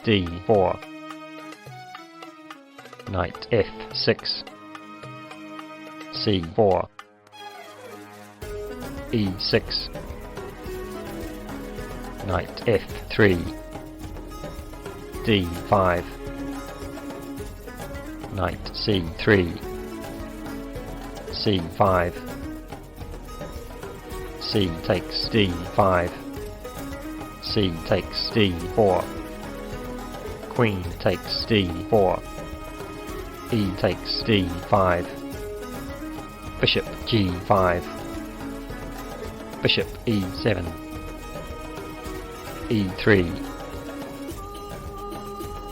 d4, knight f6, c4, e6, knight f3, d5, knight c3, c5, c takes d5, c takes d4, queen takes d4, e takes d5, bishop g5, bishop e7, e3,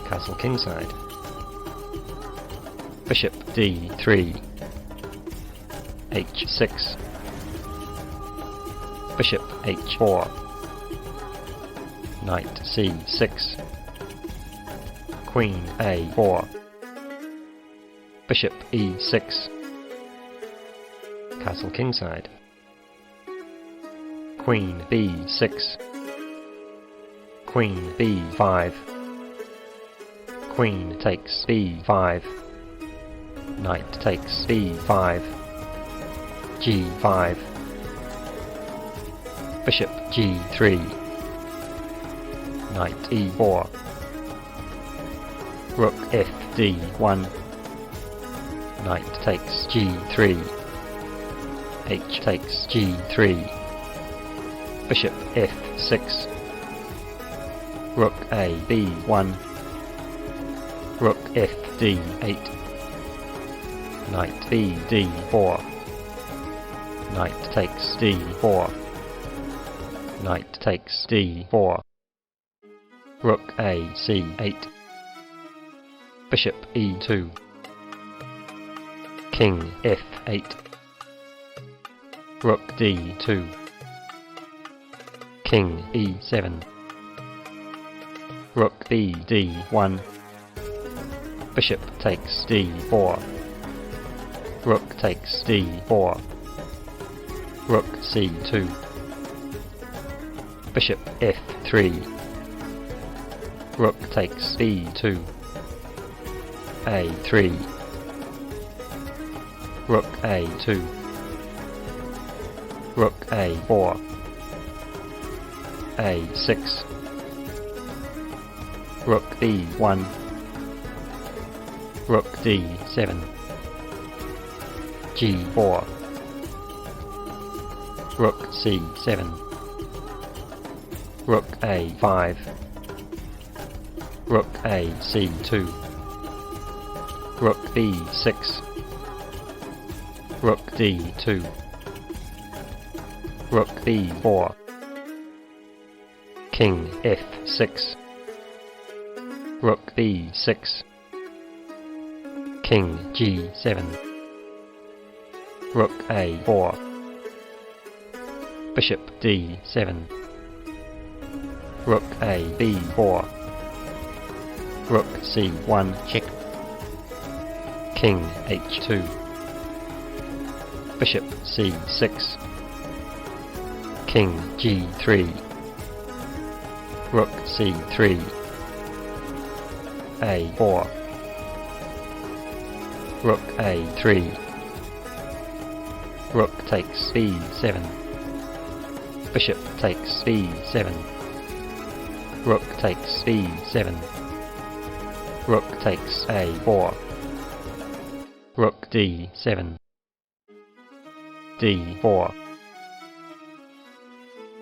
castle kingside, bishop d3, h6, bishop h4, knight c6, queen a4, bishop e6, castle kingside, queen b6, queen b5, queen takes b5, knight takes b5, g5, bishop g3, knight e4, rook fd1, knight takes g3, h takes g3, bishop f6, rook a b1, rook fd8, knight bd4, knight takes d4, knight takes d4, rook a c8, bishop e2, king f8, rook d2, king e7, rook bd1, bishop takes d4, rook takes d4, rook c2, bishop f3, rook takes b2, a3, rook a2, rook a4, a6, rook b1, rook d7, g4, rook c7, rook a5, rook ac2, rook b6, rook d2, rook b4, king f6, rook b6, king g7, rook a4, bishop d7, rook a b4, rook c1 check, king h2, bishop c6, king g3, rook c3, a4, rook a3, rook takes b7, bishop takes b7, rook takes b7, rook takes a4, rook d7, d4,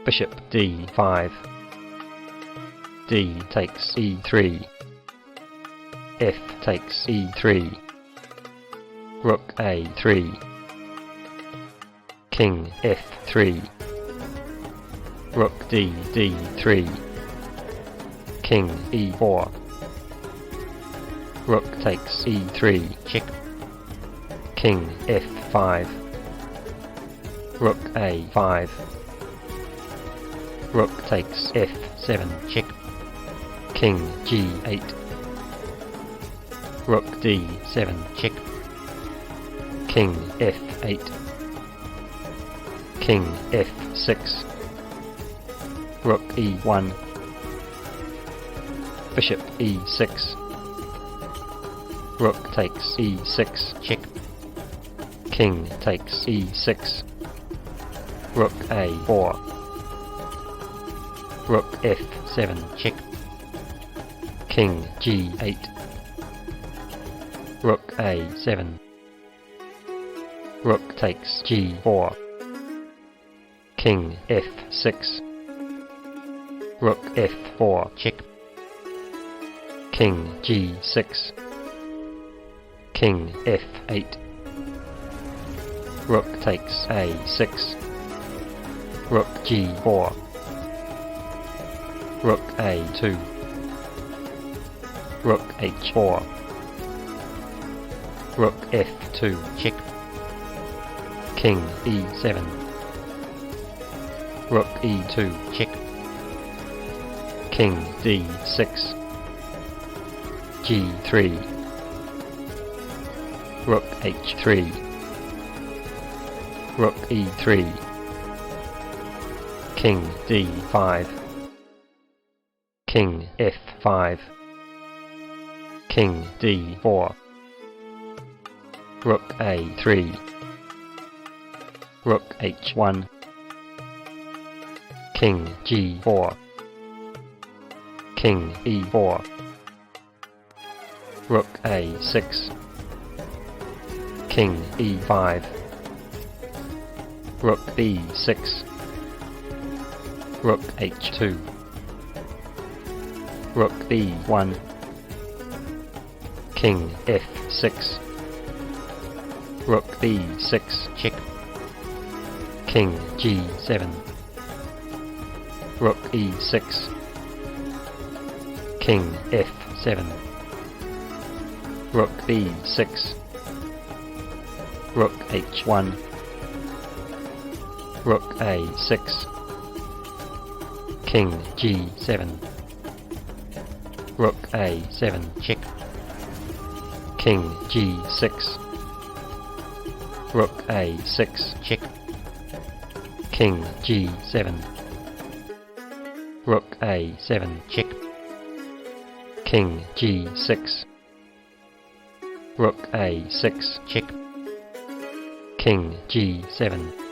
bishop d5, d takes e3, f takes e3, rook a3, king f3, rook d3, king e4, rook takes e3 check, king f5, rook a5, rook takes f7 check, king g8, rook d7 check, king f8, king f6, rook e1, bishop e6, rook takes e6, check, king takes e6, rook a4, rook f7, check, king g8, rook a7, rook takes g4, king f6, rook f4, check, king g6, king f8, rook takes a6, rook g4, rook a2, rook h4, rook f2, check, king e7, rook e2, check, king d6, g3, rook h3, rook e3, king d5, king f5, king d4, rook a3, rook h1, king g4, king e4, rook a6, king e5, rook b6, rook h2, rook b1, king f6, rook b6, check, king g7, rook e6, king f7, rook b6, rook h1, rook a6, king g7, rook a7, check, king g6, rook a6, check, king g7, rook a7, check, king g6, rook a6, check, king g7,